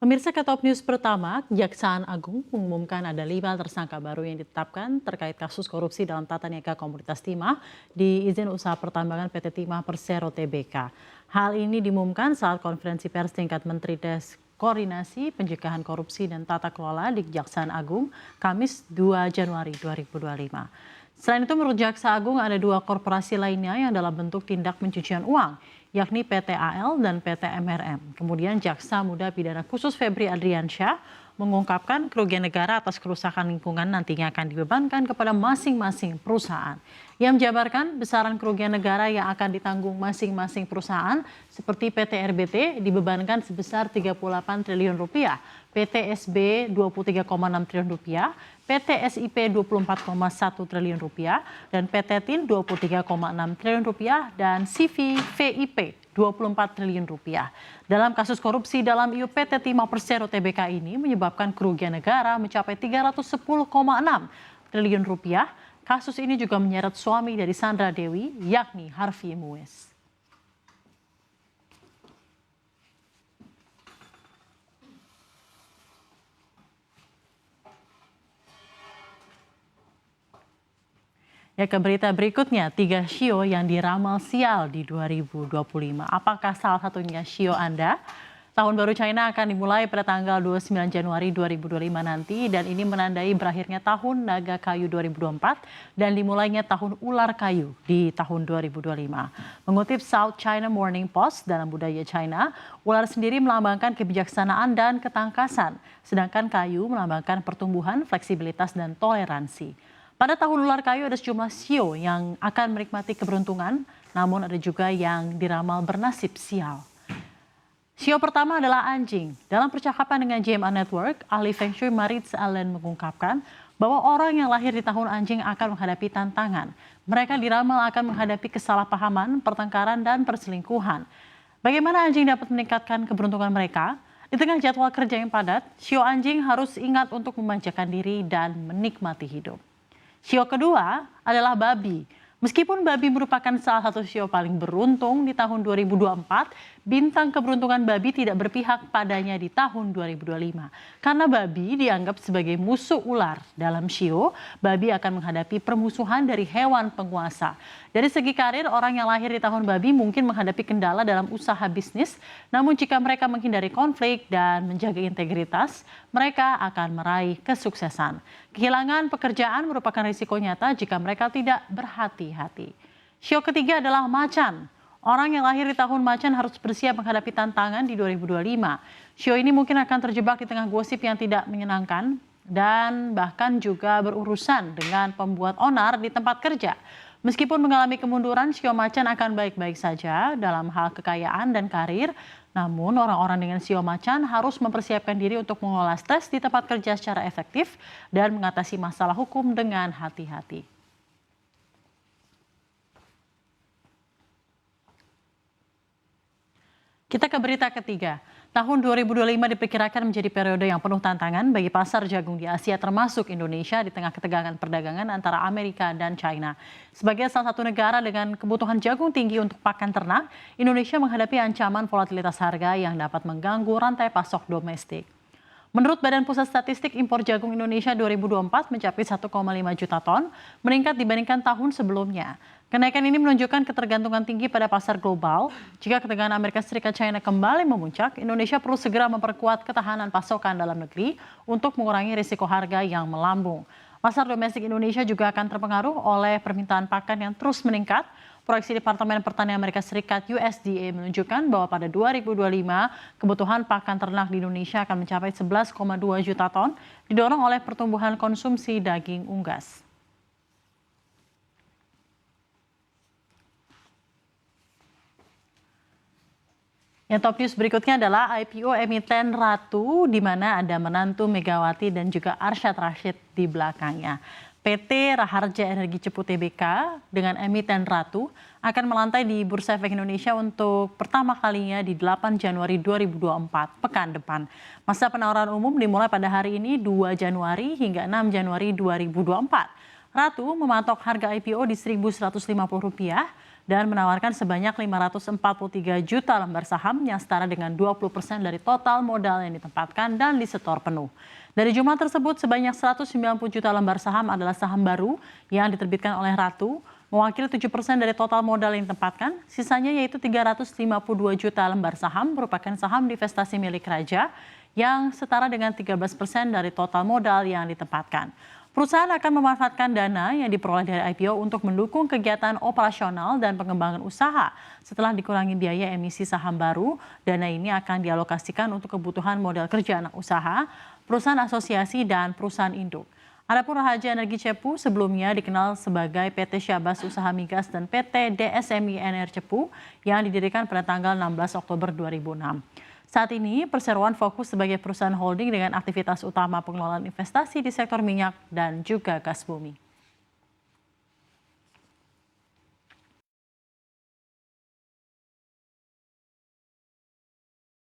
Pemirsa ke Top News pertama, Kejaksaan Agung mengumumkan ada 5 tersangka baru yang ditetapkan terkait kasus korupsi dalam tata niaga Komoditas Timah di izin usaha pertambangan PT Timah Persero Tbk. Hal ini diumumkan saat konferensi pers tingkat Menteri Koordinasi Pencegahan Korupsi dan Tata Kelola di Kejaksaan Agung, Kamis 2 Januari 2025. Selain itu, menurut Jaksa Agung ada 2 korporasi lainnya yang dalam bentuk tindak pencucian uang, yakni PT AL dan PT MRM. Kemudian Jaksa Muda Pidana Khusus Febri Adriansyah mengungkapkan kerugian negara atas kerusakan lingkungan nantinya akan dibebankan kepada masing-masing perusahaan. Ia menjabarkan besaran kerugian negara yang akan ditanggung masing-masing perusahaan seperti PT RBT dibebankan sebesar 38 triliun rupiah, PT SB 23,6 triliun rupiah, PT SIP 24,1 triliun rupiah, dan PT TIN 23,6 triliun rupiah, dan CVVIP 24 triliun rupiah. Dalam kasus korupsi dalam IUP PT Timah Persero Tbk ini menyebabkan kerugian negara mencapai 310,6 triliun rupiah. Kasus ini juga menyeret suami dari Sandra Dewi, yakni Harvey Muiz. Ya, ke berita berikutnya, 3 shio yang diramal sial di 2025. Apakah salah satunya shio Anda? Tahun baru China akan dimulai pada tanggal 29 Januari 2025 nanti dan ini menandai berakhirnya tahun naga kayu 2024 dan dimulainya tahun ular kayu di tahun 2025. Mengutip South China Morning Post, dalam budaya China, ular sendiri melambangkan kebijaksanaan dan ketangkasan, sedangkan kayu melambangkan pertumbuhan, fleksibilitas, dan toleransi. Pada tahun ular kayu ada sejumlah shio yang akan menikmati keberuntungan, namun ada juga yang diramal bernasib sial. Shio pertama adalah anjing. Dalam percakapan dengan JMA Network, ahli Feng Shui Maritz Allen mengungkapkan bahwa orang yang lahir di tahun anjing akan menghadapi tantangan. Mereka diramal akan menghadapi kesalahpahaman, pertengkaran, dan perselingkuhan. Bagaimana anjing dapat meningkatkan keberuntungan mereka? Di tengah jadwal kerja yang padat, shio anjing harus ingat untuk memanjakan diri dan menikmati hidup. Shio kedua adalah babi. Meskipun babi merupakan salah satu shio paling beruntung di tahun 2024, bintang keberuntungan babi tidak berpihak padanya di tahun 2025. Karena babi dianggap sebagai musuh ular. Dalam shio, babi akan menghadapi permusuhan dari hewan penguasa. Dari segi karir, orang yang lahir di tahun babi mungkin menghadapi kendala dalam usaha bisnis, namun jika mereka menghindari konflik dan menjaga integritas, mereka akan meraih kesuksesan. Kehilangan pekerjaan merupakan risiko nyata jika mereka tidak berhati-hati. Shio ketiga adalah macan. Orang yang lahir di tahun macan harus bersiap menghadapi tantangan di 2025. Shio ini mungkin akan terjebak di tengah gosip yang tidak menyenangkan dan bahkan juga berurusan dengan pembuat onar di tempat kerja. Meskipun mengalami kemunduran, shio macan akan baik-baik saja dalam hal kekayaan dan karir. Namun orang-orang dengan shio macan harus mempersiapkan diri untuk mengelola stres di tempat kerja secara efektif dan mengatasi masalah hukum dengan hati-hati. Kita ke berita ketiga. Tahun 2025 diperkirakan menjadi periode yang penuh tantangan bagi pasar jagung di Asia termasuk Indonesia di tengah ketegangan perdagangan antara Amerika dan China. Sebagai salah satu negara dengan kebutuhan jagung tinggi untuk pakan ternak, Indonesia menghadapi ancaman volatilitas harga yang dapat mengganggu rantai pasok domestik. Menurut Badan Pusat Statistik, impor jagung Indonesia 2024 mencapai 1,5 juta ton, meningkat dibandingkan tahun sebelumnya. Kenaikan ini menunjukkan ketergantungan tinggi pada pasar global. Jika ketegangan Amerika Serikat China kembali memuncak, Indonesia perlu segera memperkuat ketahanan pasokan dalam negeri untuk mengurangi risiko harga yang melambung. Pasar domestik Indonesia juga akan terpengaruh oleh permintaan pakan yang terus meningkat. Proyeksi Departemen Pertanian Amerika Serikat USDA menunjukkan bahwa pada 2025 kebutuhan pakan ternak di Indonesia akan mencapai 11,2 juta ton, didorong oleh pertumbuhan konsumsi daging unggas. Yang top news berikutnya adalah IPO emiten Ratu, di mana ada menantu Megawati dan juga Arsyad Rashid di belakangnya. PT Raharja Energi Cepu Tbk dengan emiten Ratu akan melantai di Bursa Efek Indonesia untuk pertama kalinya di 8 Januari 2024, pekan depan. Masa penawaran umum dimulai pada hari ini 2 Januari hingga 6 Januari 2024. Ratu mematok harga IPO di Rp1.150 dan menawarkan sebanyak 543 juta lembar saham yang setara dengan 20% dari total modal yang ditempatkan dan disetor penuh. Dari jumlah tersebut, sebanyak 190 juta lembar saham adalah saham baru yang diterbitkan oleh Ratu, mewakili 7% dari total modal yang ditempatkan. Sisanya yaitu 352 juta lembar saham merupakan saham divestasi milik Raja yang setara dengan 13% dari total modal yang ditempatkan. Perusahaan akan memanfaatkan dana yang diperoleh dari IPO untuk mendukung kegiatan operasional dan pengembangan usaha. Setelah dikurangi biaya emisi saham baru, dana ini akan dialokasikan untuk kebutuhan modal kerja anak usaha, perusahaan asosiasi, dan perusahaan induk. Adapun Raharja Energi Cepu sebelumnya dikenal sebagai PT Syabas Usaha Migas dan PT DSMI NR Cepu yang didirikan pada tanggal 16 Oktober 2006. Saat ini, perseroan fokus sebagai perusahaan holding dengan aktivitas utama pengelolaan investasi di sektor minyak dan juga gas bumi.